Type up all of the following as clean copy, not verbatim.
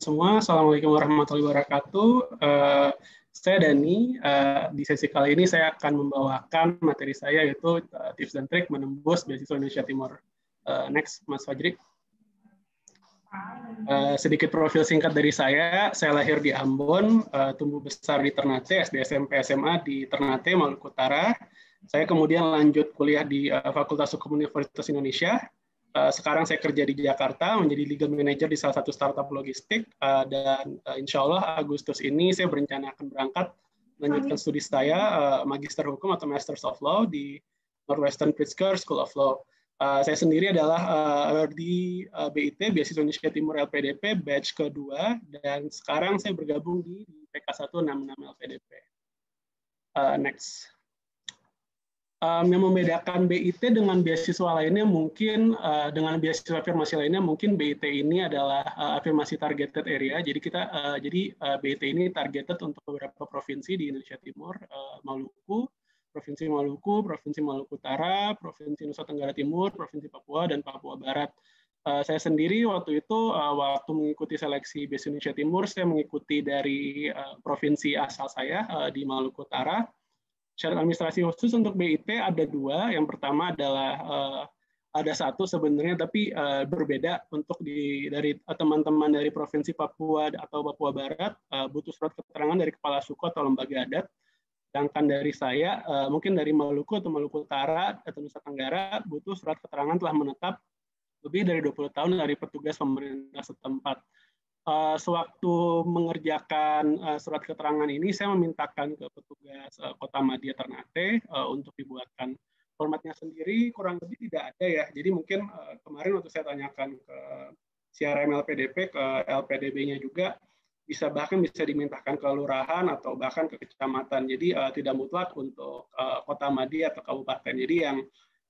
semua, Assalamualaikum warahmatullahi wabarakatuh. Saya Dani. Di sesi kali ini saya akan membawakan materi saya, yaitu tips dan trik menembus beasiswa Indonesia Timur. Next, Mas Fajri. Sedikit profil singkat dari saya lahir di Ambon, tumbuh besar di Ternate, SD, SMP, SMA di Ternate, Maluku Utara. Saya kemudian lanjut kuliah di Fakultas Hukum Universitas Indonesia. Sekarang saya kerja di Jakarta menjadi legal manager di salah satu startup logistik, dan insya Allah Agustus ini saya berencana akan berangkat melanjutkan studi saya Magister Hukum atau Masters of Law di Northwestern Pritzker School of Law. Saya sendiri adalah di BIT, Beasiswa Indonesia Timur LPDP, batch kedua, dan sekarang saya bergabung di PK 166 LPDP. Next. Yang membedakan BIT dengan beasiswa lainnya mungkin dengan beasiswa afirmasi lainnya mungkin BIT ini adalah afirmasi targeted area. Jadi BIT ini targeted untuk beberapa provinsi di Indonesia Timur, Provinsi Maluku Utara, Provinsi Nusa Tenggara Timur, Provinsi Papua, dan Papua Barat. Saya sendiri waktu itu mengikuti seleksi beasiswa Indonesia Timur, saya mengikuti dari provinsi asal saya di Maluku Utara. Syarat administrasi khusus untuk BIT ada dua. Yang pertama adalah ada satu sebenarnya, tapi berbeda untuk dari teman-teman dari Provinsi Papua atau Papua Barat, butuh surat keterangan dari Kepala Suku atau Lembaga Adat. Sedangkan dari saya, mungkin dari Maluku atau Maluku Utara atau Nusa Tenggara, butuh surat keterangan telah menetap lebih dari 20 tahun dari petugas pemerintah setempat. Sewaktu mengerjakan surat keterangan ini, saya memintakan ke petugas Kota Madia Ternate untuk dibuatkan. Formatnya sendiri kurang lebih tidak ada ya. Jadi mungkin kemarin waktu saya tanyakan ke CRM LPDP, ke LPDB-nya juga, bahkan bisa dimintakan ke lurahan atau bahkan ke kecamatan. Jadi tidak mutlak untuk Kota Madia atau kabupaten. Jadi yang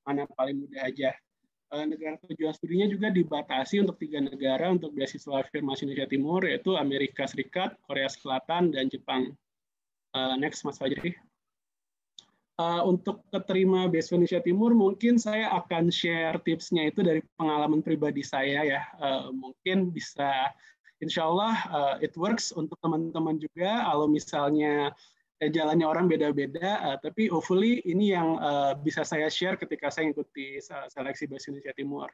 mana paling mudah aja. Negara tujuan studinya juga dibatasi untuk 3 negara untuk beasiswa afirmasi Indonesia Timur, yaitu Amerika Serikat, Korea Selatan, dan Jepang. Next, Mas Fajri. Untuk keterima beasiswa Indonesia Timur, mungkin saya akan share tipsnya itu dari pengalaman pribadi saya ya. Mungkin bisa, insya Allah it works untuk teman-teman juga. Kalau misalnya jalannya orang beda-beda, tapi hopefully ini yang bisa saya share ketika saya mengikuti seleksi beasiswa Indonesia Timur.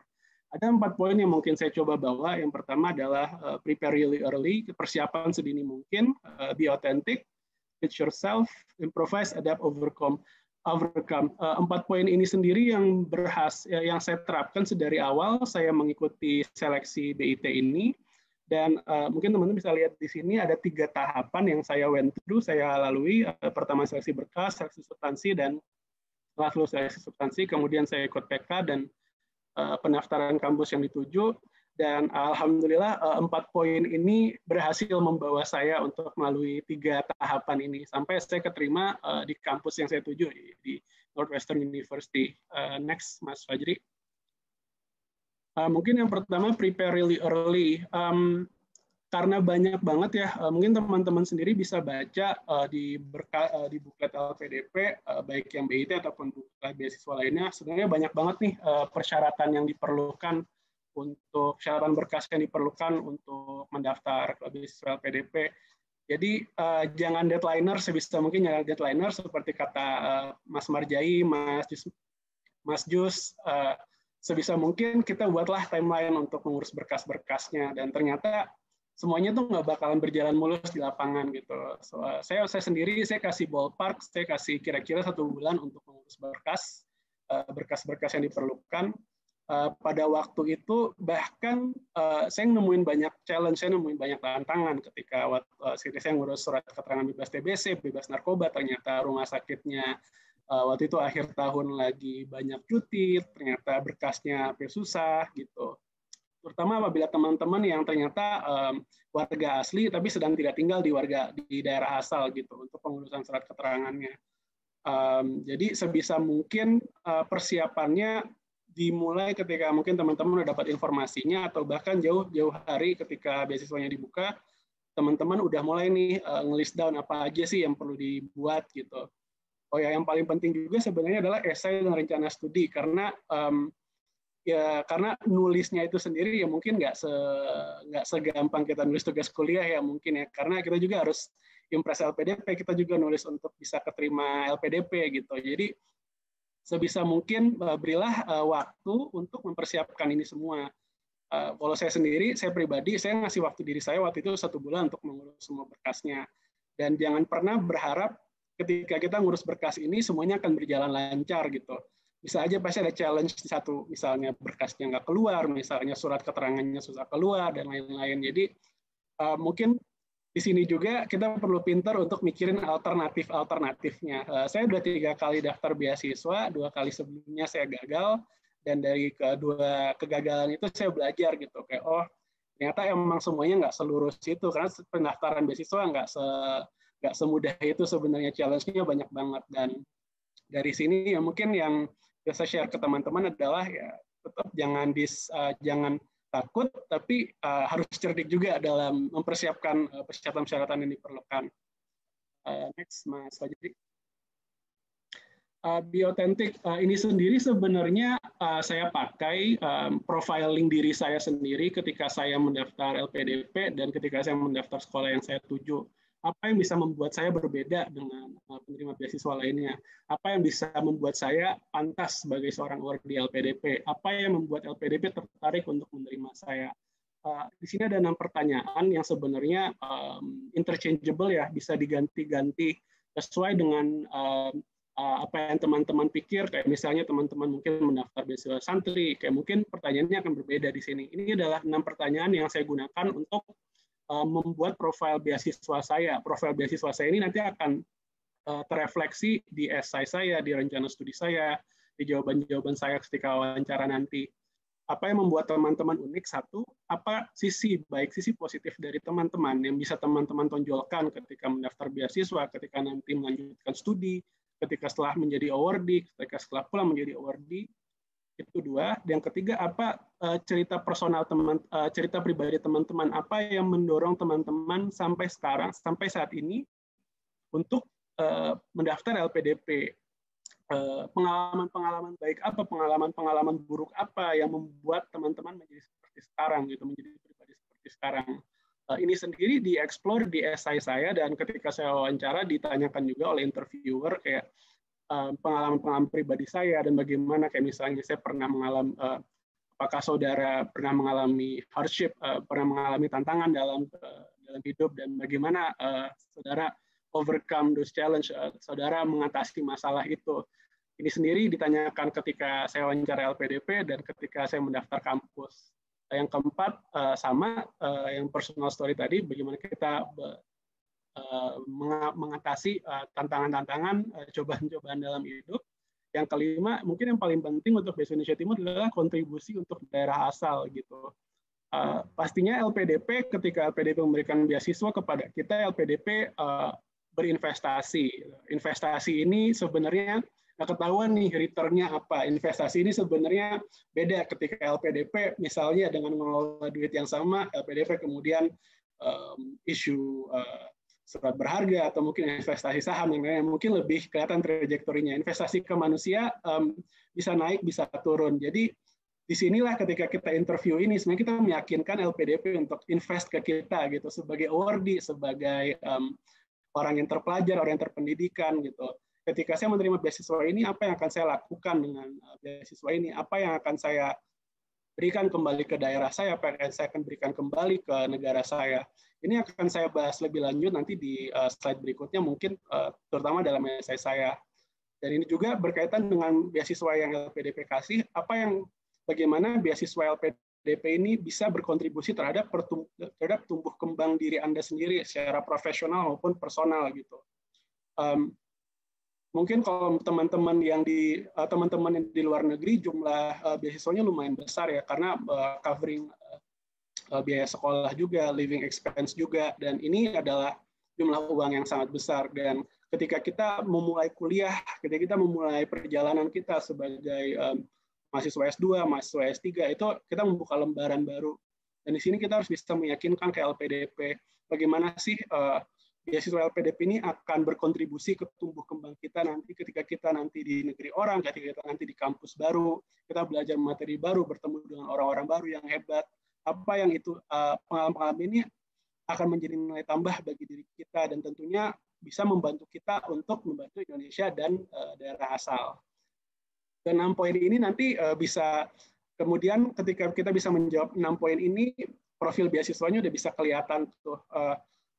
Ada 4 poin yang mungkin saya coba bawa. Yang pertama adalah prepare really early, persiapan sedini mungkin, be authentic, teach yourself, improvise, adapt, overcome. 4 poin ini sendiri yang saya terapkan sedari awal saya mengikuti seleksi BIT ini. Dan mungkin teman-teman bisa lihat di sini ada 3 tahapan yang saya saya lalui. Pertama seleksi berkas, seleksi substansi, dan setelah lulus seleksi substansi, kemudian saya ikut PK dan pendaftaran kampus yang dituju. Dan alhamdulillah 4 poin ini berhasil membawa saya untuk melalui 3 tahapan ini sampai saya keterima di kampus yang saya tuju di Northwestern University. Next, Mas Fajri. Mungkin yang pertama prepare really early, karena banyak banget ya, mungkin teman-teman sendiri bisa baca di buklet LPDP, baik yang BIT ataupun buklet beasiswa lainnya, sebenarnya banyak banget nih persyaratan yang diperlukan untuk syaratan berkas yang diperlukan untuk mendaftar ke beasiswa LPDP. Jadi jangan deadliner, sebisa mungkin jangan deadliner seperti kata Mas Marjai, Mas Jus. Sebisa mungkin kita buatlah timeline untuk mengurus berkas-berkasnya, dan ternyata semuanya tuh nggak bakalan berjalan mulus di lapangan gitu. Saya sendiri saya kasih ballpark, saya kasih kira-kira 1 bulan untuk mengurus berkas-berkas yang diperlukan. Pada waktu itu bahkan saya nemuin banyak challenge, saya nemuin banyak tantangan ketika saya ngurus surat keterangan bebas TBC, bebas narkoba, ternyata rumah sakitnya waktu itu akhir tahun lagi banyak cuti, ternyata berkasnya susah gitu. Terutama apabila teman-teman yang ternyata warga asli tapi sedang tidak tinggal di daerah asal gitu untuk pengurusan surat keterangannya. Jadi sebisa mungkin persiapannya dimulai ketika mungkin teman-teman udah dapat informasinya, atau bahkan jauh-jauh hari ketika beasiswanya dibuka, teman-teman udah mulai nih nge-list down apa aja sih yang perlu dibuat gitu. Oh ya, yang paling penting juga sebenarnya adalah esai dan rencana studi, karena ya karena nulisnya itu sendiri ya mungkin nggak segampang kita nulis tugas kuliah ya mungkin ya, karena kita juga harus impress LPDP, kita juga nulis untuk bisa keterima LPDP gitu. Jadi sebisa mungkin berilah waktu untuk mempersiapkan ini semua. Kalau saya sendiri, saya pribadi, saya ngasih waktu diri saya waktu itu 1 bulan untuk mengurus semua berkasnya. Dan jangan pernah berharap ketika kita ngurus berkas ini semuanya akan berjalan lancar gitu. Bisa aja pasti ada challenge di satu, misalnya berkasnya nggak keluar, misalnya surat keterangannya susah keluar, dan lain-lain. Jadi mungkin di sini juga kita perlu pintar untuk mikirin alternatif-alternatifnya. Saya udah 3 kali daftar beasiswa, 2 kali sebelumnya saya gagal, dan dari kedua kegagalan itu saya belajar gitu, kayak ternyata emang semuanya nggak selurus itu, karena pendaftaran beasiswa nggak semudah itu sebenarnya, challenge-nya banyak banget. Dan dari sini ya mungkin yang bisa share ke teman-teman adalah ya tetap jangan takut, tapi harus cerdik juga dalam mempersiapkan persyaratan-persyaratan yang diperlukan. Next, Mas Fajri. Biotentik ini sendiri sebenarnya saya pakai profiling diri saya sendiri ketika saya mendaftar LPDP dan ketika saya mendaftar sekolah yang saya tuju. Apa yang bisa membuat saya berbeda dengan penerima beasiswa lainnya? Apa yang bisa membuat saya pantas sebagai seorang award di LPDP? Apa yang membuat LPDP tertarik untuk menerima saya? Di sini ada 6 pertanyaan yang sebenarnya interchangeable ya, bisa diganti-ganti sesuai dengan apa yang teman-teman pikir. Kayak misalnya teman-teman mungkin mendaftar beasiswa santri, kayak mungkin pertanyaannya akan berbeda di sini. Ini adalah 6 pertanyaan yang saya gunakan untuk membuat profil beasiswa saya. Profil beasiswa saya ini nanti akan terefleksi di esai saya, di rencana studi saya, di jawaban-jawaban saya ketika wawancara nanti. Apa yang membuat teman-teman unik? Satu, apa sisi positif dari teman-teman yang bisa teman-teman tonjolkan ketika mendaftar beasiswa, ketika nanti melanjutkan studi, ketika setelah menjadi awardee, ketika setelah pulang menjadi awardee. Itu 2. Yang ketiga, apa cerita personal cerita pribadi teman-teman, apa yang mendorong teman-teman sampai sekarang, sampai saat ini untuk mendaftar LPDP. Pengalaman-pengalaman baik apa, pengalaman-pengalaman buruk apa yang membuat teman-teman menjadi seperti sekarang gitu, menjadi pribadi seperti sekarang. Ini sendiri dieksplor di esai saya, dan ketika saya wawancara ditanyakan juga oleh interviewer kayak pengalaman-pengalaman pribadi saya dan bagaimana, kayak misalnya saya pernah mengalami apakah saudara pernah mengalami hardship, pernah mengalami tantangan dalam hidup, dan bagaimana saudara overcome those challenge, saudara mengatasi masalah itu. Ini sendiri ditanyakan ketika saya wawancara LPDP dan ketika saya mendaftar kampus. Yang keempat sama yang personal story tadi, bagaimana kita mengatasi tantangan-tantangan, cobaan-cobaan dalam hidup. Yang kelima, mungkin yang paling penting untuk Beasiswa Indonesia Timur adalah kontribusi untuk daerah asal gitu. Pastinya LPDP, ketika LPDP memberikan beasiswa kepada kita, LPDP berinvestasi. Investasi ini sebenarnya nggak ketahuan nih return-nya apa. Investasi ini sebenarnya beda ketika LPDP misalnya dengan mengelola duit yang sama, LPDP kemudian isu surat berharga atau mungkin investasi saham yang mungkin lebih kelihatan trajektorinya. Investasi ke manusia bisa naik, bisa turun. Jadi disinilah ketika kita interview ini sebenarnya kita meyakinkan LPDP untuk invest ke kita gitu, sebagai awardee, sebagai orang yang terpelajar, orang yang terpendidikan gitu. Ketika saya menerima beasiswa ini, apa yang akan saya lakukan dengan beasiswa ini? Apa yang akan saya berikan kembali ke daerah saya? Apa yang saya akan berikan kembali ke negara saya? Ini akan saya bahas lebih lanjut nanti di slide berikutnya, mungkin terutama dalam esai saya. Dan ini juga berkaitan dengan beasiswa yang LPDP kasih. Bagaimana beasiswa LPDP ini bisa berkontribusi terhadap tumbuh kembang diri Anda sendiri secara profesional maupun personal gitu. Mungkin kalau teman-teman yang di luar negeri jumlah beasiswanya lumayan besar ya, karena covering biaya sekolah juga, living expense juga, dan ini adalah jumlah uang yang sangat besar. Dan ketika kita memulai kuliah, ketika kita memulai perjalanan kita sebagai mahasiswa S2, mahasiswa S3, itu kita membuka lembaran baru. Dan di sini kita harus bisa meyakinkan ke LPDP bagaimana sih beasiswa LPDP ini akan berkontribusi ke tumbuh kembang kita nanti ketika kita nanti di negeri orang, ketika kita nanti di kampus baru, kita belajar materi baru, bertemu dengan orang-orang baru yang hebat. Apa yang itu pengalaman ini akan menjadi nilai tambah bagi diri kita dan tentunya bisa membantu kita untuk membantu Indonesia dan daerah asal. Dan 6 poin ini nanti bisa kemudian ketika kita bisa menjawab 6 poin ini, profil beasiswanya udah bisa kelihatan tuh.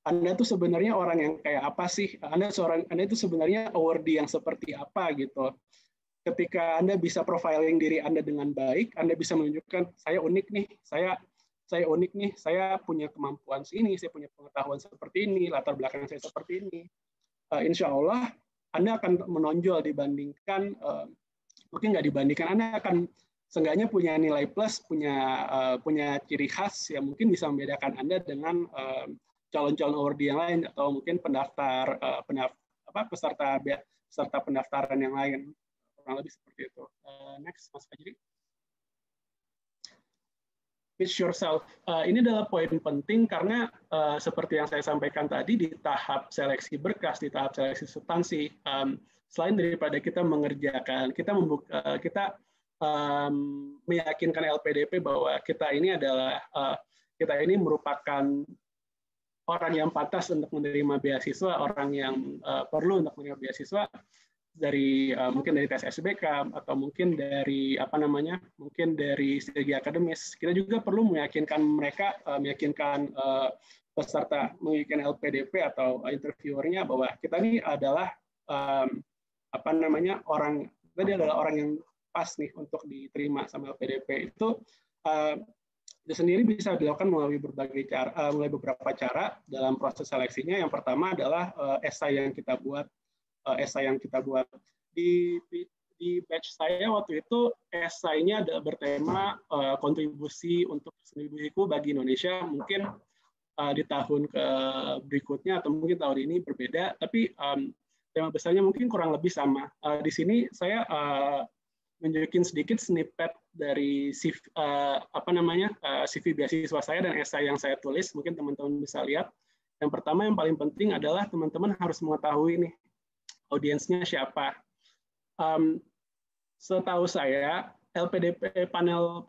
Anda tuh sebenarnya orang yang kayak apa sih? Anda itu sebenarnya awardee yang seperti apa gitu. Ketika Anda bisa profiling diri Anda dengan baik, Anda bisa menunjukkan saya unik nih, saya unik nih, saya punya kemampuan ini, saya punya pengetahuan seperti ini, latar belakang saya seperti ini. Insya Allah Anda akan menonjol dibandingkan, mungkin nggak dibandingkan, Anda akan seenggaknya punya nilai plus, punya ciri khas yang mungkin bisa membedakan Anda dengan calon-calon awardee yang lain atau mungkin peserta pendaftaran yang lain, kurang lebih seperti itu. Next, Mas Fajri. Pitch yourself. Ini adalah poin penting karena seperti yang saya sampaikan tadi di tahap seleksi berkas, di tahap seleksi substansi, selain daripada kita mengerjakan, kita meyakinkan LPDP bahwa kita ini merupakan orang yang pantas untuk menerima beasiswa, orang yang perlu untuk menerima beasiswa dari mungkin dari tes SBK atau mungkin dari mungkin dari segi akademis. Kita juga perlu meyakinkan mereka, meyakinkan peserta, meyakinkan LPDP atau interviewernya bahwa kita ini adalah orang yang pas nih untuk diterima sama LPDP. Itu sendiri bisa dilakukan melalui beberapa cara dalam proses seleksinya. Yang pertama adalah esai yang kita buat. Di batch saya waktu itu esainya bertema kontribusi untuk kontribusiku bagi Indonesia. Mungkin di tahun berikutnya atau mungkin tahun ini berbeda, tapi tema besarnya mungkin kurang lebih sama. Di sini saya menunjukin sedikit snippet dari CV beasiswa saya dan esai yang saya tulis. Mungkin teman-teman bisa lihat. Yang pertama yang paling penting adalah teman-teman harus mengetahui nih audiensnya siapa. Setahu saya LPDP panel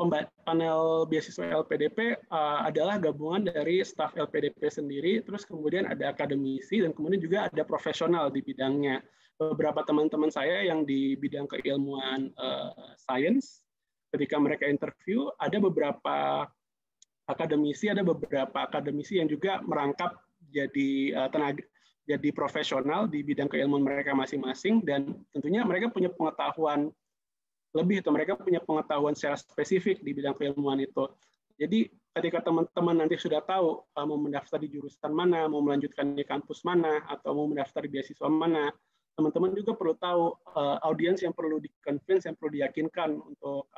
beasiswa LPDP adalah gabungan dari staf LPDP sendiri, terus kemudian ada akademisi dan kemudian juga ada profesional di bidangnya. Beberapa teman-teman saya yang di bidang keilmuan sains, ketika mereka interview, ada beberapa akademisi yang juga merangkap jadi profesional di bidang keilmuan mereka masing-masing, dan tentunya mereka punya pengetahuan lebih, atau mereka punya pengetahuan secara spesifik di bidang keilmuan itu. Jadi ketika teman-teman nanti sudah tahu mau mendaftar di jurusan mana, mau melanjutkan di kampus mana, atau mau mendaftar di beasiswa mana, teman-teman juga perlu tahu audiens yang perlu di-convince, yang perlu diyakinkan untuk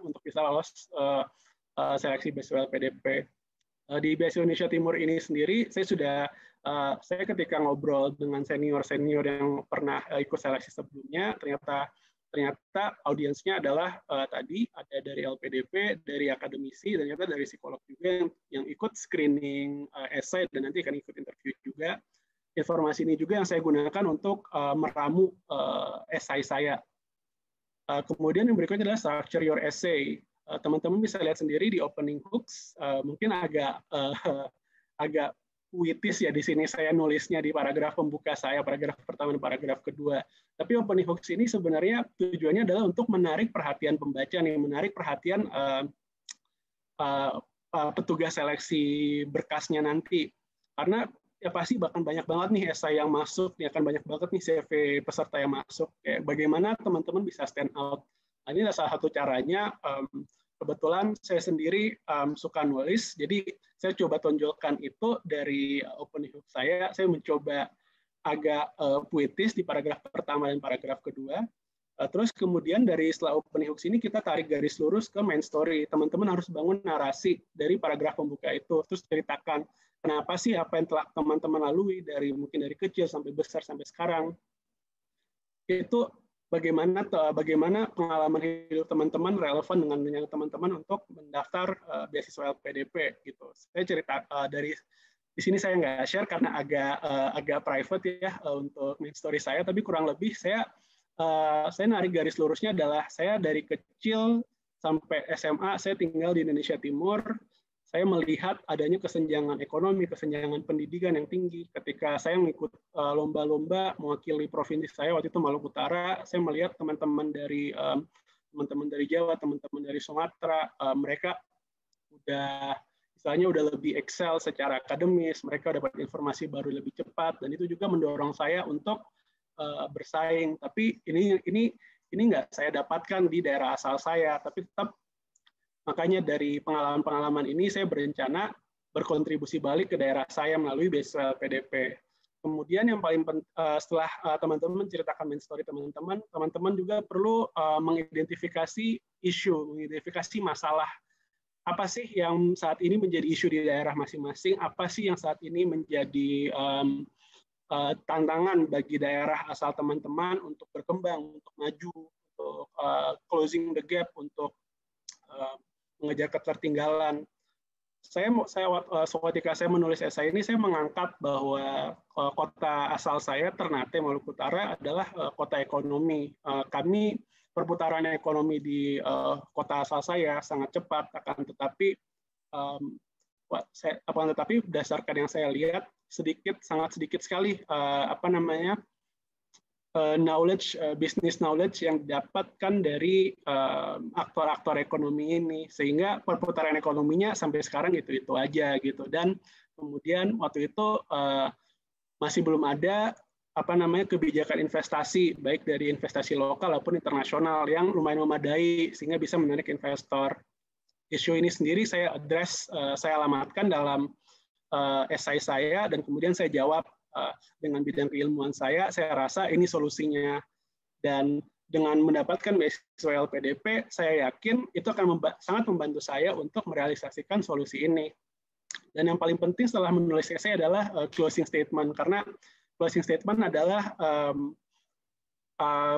untuk bisa lolos seleksi beasiswa LPDP. Di beasiswa Indonesia Timur ini sendiri, saya ketika ngobrol dengan senior-senior yang pernah ikut seleksi sebelumnya, ternyata audiensnya adalah tadi ada dari LPDP, dari akademisi, dan ternyata dari psikolog juga yang ikut screening esai dan nanti akan ikut interview juga. Informasi ini juga yang saya gunakan untuk meramu esai saya. Kemudian yang berikutnya adalah structure your essay. Teman-teman bisa lihat sendiri di opening hooks, mungkin agak puitis ya di sini saya nulisnya di paragraf pembuka saya, paragraf pertama dan paragraf kedua. Tapi opening hooks ini sebenarnya tujuannya adalah untuk menarik perhatian pembaca nih, menarik perhatian petugas seleksi berkasnya nanti. Karena ya pasti bahkan banyak banget nih esai yang masuk, ya akan banyak banget nih CV peserta yang masuk. Kayak bagaimana teman-teman bisa stand out. Nah, ini adalah salah satu caranya. Kebetulan saya sendiri suka nulis, jadi saya coba tonjolkan itu dari opening hook saya. Saya mencoba agak puitis di paragraf pertama dan paragraf kedua. Terus kemudian setelah opening hooks ini kita tarik garis lurus ke main story. Teman-teman harus bangun narasi dari paragraf pembuka itu. Terus ceritakan kenapa sih apa yang telah teman-teman lalui mungkin dari kecil sampai besar sampai sekarang. Itu bagaimana pengalaman hidup teman-teman relevan dengan teman-teman untuk mendaftar beasiswa LPDP gitu. Saya cerita Di sini saya nggak share karena agak private ya untuk main story saya, tapi kurang lebih saya narik garis lurusnya adalah saya dari kecil sampai SMA saya tinggal di Indonesia Timur. Saya melihat adanya kesenjangan ekonomi, kesenjangan pendidikan yang tinggi. Ketika saya mengikut lomba-lomba mewakili provinsi saya waktu itu Maluku Utara, saya melihat teman-teman dari Jawa, teman-teman dari Sumatera, mereka udah lebih excel secara akademis, mereka dapat informasi baru lebih cepat, dan itu juga mendorong saya untuk bersaing. Tapi ini nggak saya dapatkan di daerah asal saya, tapi tetap makanya dari pengalaman-pengalaman ini saya berencana berkontribusi balik ke daerah saya melalui beasiswa LPDP. Kemudian yang paling setelah teman-teman ceritakan main story teman-teman juga perlu mengidentifikasi isu, mengidentifikasi masalah. Apa sih yang saat ini menjadi isu di daerah masing-masing? Apa sih yang saat ini menjadi tantangan bagi daerah asal teman-teman untuk berkembang, untuk maju, untuk closing the gap, untuk mengejar ketertinggalan? Ketika saya menulis esai ini, saya mengangkat bahwa kota asal saya, Ternate, Maluku Utara, adalah kota ekonomi. Kami perputaran ekonomi di kota asal saya sangat cepat, akan tetapi berdasarkan yang saya lihat sangat sedikit sekali business knowledge yang didapatkan dari aktor-aktor ekonomi ini, sehingga perputaran ekonominya sampai sekarang itu aja gitu. Dan kemudian waktu itu masih belum ada kebijakan investasi, baik dari investasi lokal maupun internasional yang lumayan memadai sehingga bisa menarik investor. Isu ini sendiri saya alamatkan dalam esai saya, dan kemudian saya jawab dengan bidang keilmuan saya rasa ini solusinya. Dan dengan mendapatkan beasiswa LPDP, saya yakin itu akan sangat membantu saya untuk merealisasikan solusi ini. Dan yang paling penting setelah menulis esai adalah closing statement, karena closing statement adalah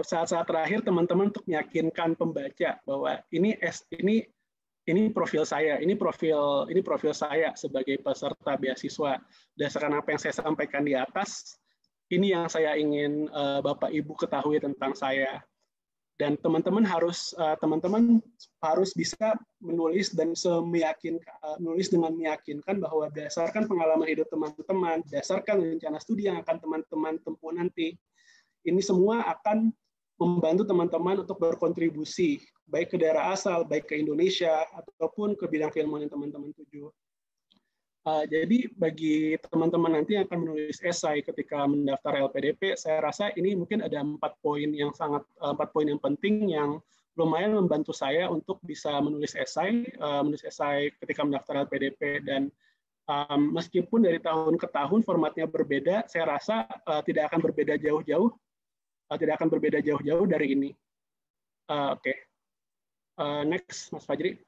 saat-saat terakhir teman-teman untuk meyakinkan pembaca bahwa ini profil saya, ini profil saya sebagai peserta beasiswa. Berdasarkan apa yang saya sampaikan di atas, ini yang saya ingin Bapak Ibu ketahui tentang saya. Dan teman-teman harus bisa menulis dan menulis dengan meyakinkan bahwa berdasarkan pengalaman hidup teman-teman, berdasarkan rencana studi yang akan teman-teman tempuh nanti, ini semua akan membantu teman-teman untuk berkontribusi baik ke daerah asal, baik ke Indonesia, ataupun ke bidang keilmuan yang teman-teman tuju. Jadi bagi teman-teman nanti yang akan menulis esai ketika mendaftar LPDP, saya rasa ini mungkin ada 4 poin yang penting yang lumayan membantu saya untuk bisa menulis esai ketika mendaftar LPDP. Dan meskipun dari tahun ke tahun formatnya berbeda, saya rasa tidak akan berbeda jauh-jauh dari ini. Oke. Next, Mas Fajri.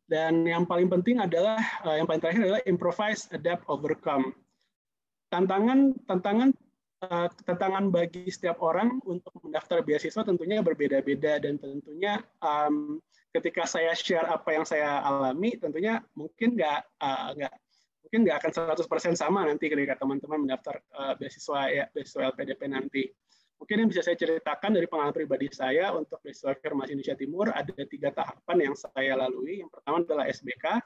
Dan yang paling penting adalah, yang paling terakhir adalah improvise, adapt, overcome. Tantangan bagi setiap orang untuk mendaftar beasiswa tentunya berbeda-beda, dan tentunya ketika saya share apa yang saya alami, tentunya mungkin nggak akan 100% sama nanti ketika teman-teman mendaftar beasiswa LPDP nanti. Mungkin yang bisa saya ceritakan dari pengalaman pribadi saya untuk beasiswa Afirmasi Indonesia Timur, ada 3 tahapan yang saya lalui. Yang pertama adalah SBK.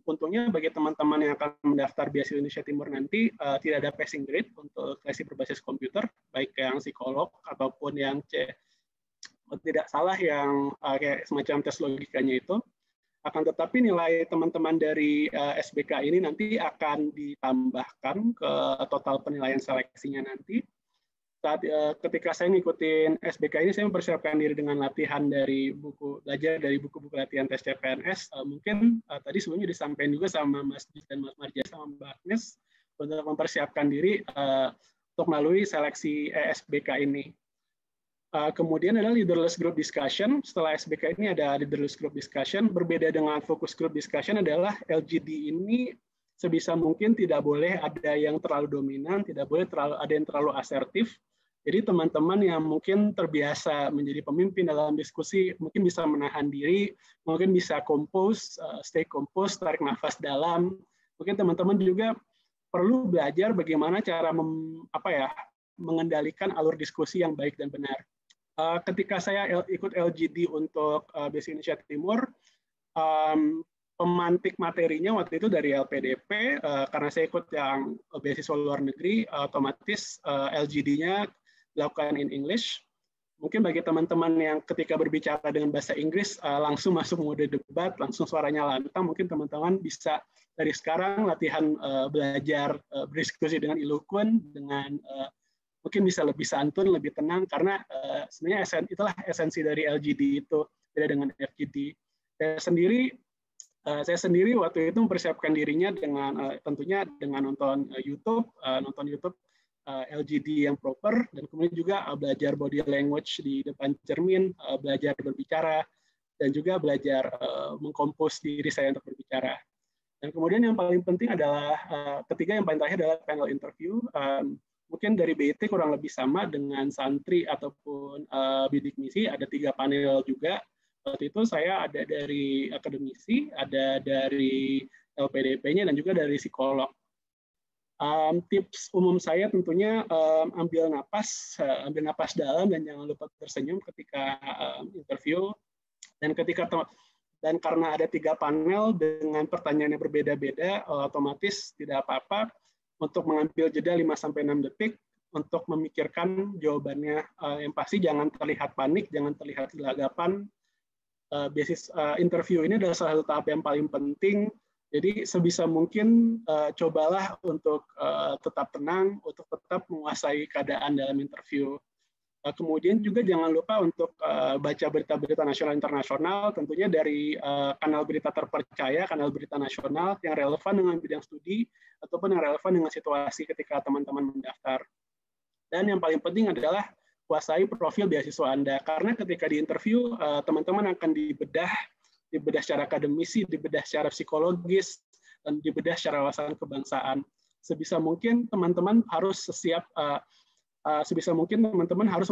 Untungnya bagi teman-teman yang akan mendaftar beasiswa Indonesia Timur nanti, tidak ada passing grade untuk seleksi berbasis komputer, baik yang psikolog ataupun yang tidak salah yang kayak semacam tes logikanya itu. Akan tetapi nilai teman-teman dari SBK ini nanti akan ditambahkan ke total penilaian seleksinya nanti. Ketika saya ngikutin SBK ini, saya mempersiapkan diri dengan latihan belajar dari buku-buku latihan tes CPNS. Mungkin tadi sebelumnya disampaikan juga sama Mas Jis dan Mas Marja sama Mbak Agnes untuk mempersiapkan diri untuk melalui seleksi SBK ini. Kemudian ada leaderless group discussion. Setelah SBK ini ada leaderless group discussion. Berbeda dengan focus group discussion adalah LGD ini sebisa mungkin tidak boleh ada yang terlalu dominan, tidak boleh ada yang terlalu asertif. Jadi teman-teman yang mungkin terbiasa menjadi pemimpin dalam diskusi mungkin bisa menahan diri, mungkin bisa stay compose, tarik nafas dalam. Mungkin teman-teman juga perlu belajar bagaimana cara mengendalikan alur diskusi yang baik dan benar. Ketika saya ikut LGD untuk Basic Indonesia Timur, pemantik materinya waktu itu dari LPDP, karena saya ikut yang beasiswa luar negeri, otomatis LGD-nya dilakukan in English. Mungkin bagi teman-teman yang ketika berbicara dengan bahasa Inggris langsung masuk mode debat, langsung suaranya lantang, mungkin teman-teman bisa dari sekarang latihan belajar berdiskusi dengan eloquent, dengan mungkin bisa lebih santun, lebih tenang, karena sebenarnya itulah esensi dari LGD itu, beda dengan FGD. Saya sendiri waktu itu mempersiapkan dirinya dengan tentunya dengan nonton YouTube LGD yang proper, dan kemudian juga belajar body language di depan cermin, belajar berbicara, dan juga belajar mengkompos diri saya untuk berbicara. Dan kemudian yang paling penting adalah ketiga, yang paling terakhir adalah panel interview. Mungkin dari BIT kurang lebih sama dengan santri ataupun bidik misi, ada 3 panel juga. Waktu itu saya ada dari akademisi, ada dari LPDP-nya, dan juga dari psikolog. Tips umum saya tentunya ambil napas dalam, dan jangan lupa tersenyum ketika interview. Dan karena ada 3 panel dengan pertanyaan yang berbeda-beda, otomatis tidak apa-apa untuk mengambil jeda 5-6 detik untuk memikirkan jawabannya. Yang pasti jangan terlihat panik, jangan terlihat gelagapan. Interview ini adalah salah satu tahap yang paling penting. Jadi sebisa mungkin cobalah untuk tetap tenang, untuk tetap menguasai keadaan dalam interview. Kemudian juga jangan lupa untuk baca berita-berita nasional internasional, tentunya dari kanal berita terpercaya, kanal berita nasional yang relevan dengan bidang studi ataupun yang relevan dengan situasi ketika teman-teman mendaftar. Dan yang paling penting adalah kuasai profil beasiswa Anda, karena ketika di interview teman-teman akan dibedah secara akademisi, dibedah secara psikologis, dan dibedah secara wawasan kebangsaan. Sebisa mungkin teman-teman harus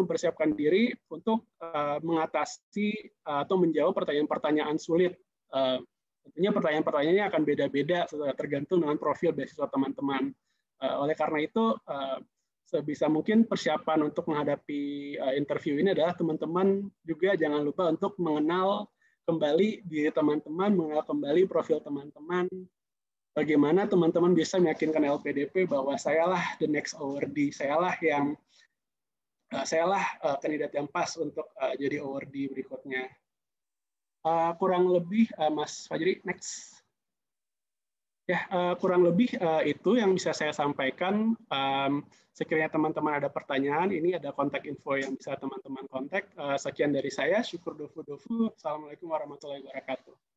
mempersiapkan diri untuk mengatasi atau menjawab pertanyaan-pertanyaan sulit. Tentunya pertanyaan-pertanyaannya akan beda-beda tergantung dengan profil beasiswa teman-teman. Oleh karena itu, sebisa mungkin persiapan untuk menghadapi interview ini adalah teman-teman juga jangan lupa untuk mengenal kembali diri teman-teman, mengenal kembali profil teman-teman, bagaimana teman-teman bisa meyakinkan LPDP bahwa sayalah the next awardee, sayalah kandidat yang pas untuk jadi awardee berikutnya. Kurang lebih, Mas Fajri, next. Ya, kurang lebih itu yang bisa saya sampaikan. Sekiranya teman-teman ada pertanyaan, ini ada kontak info yang bisa teman-teman kontak. Sekian dari saya, syukur dofu. Assalamualaikum warahmatullahi wabarakatuh.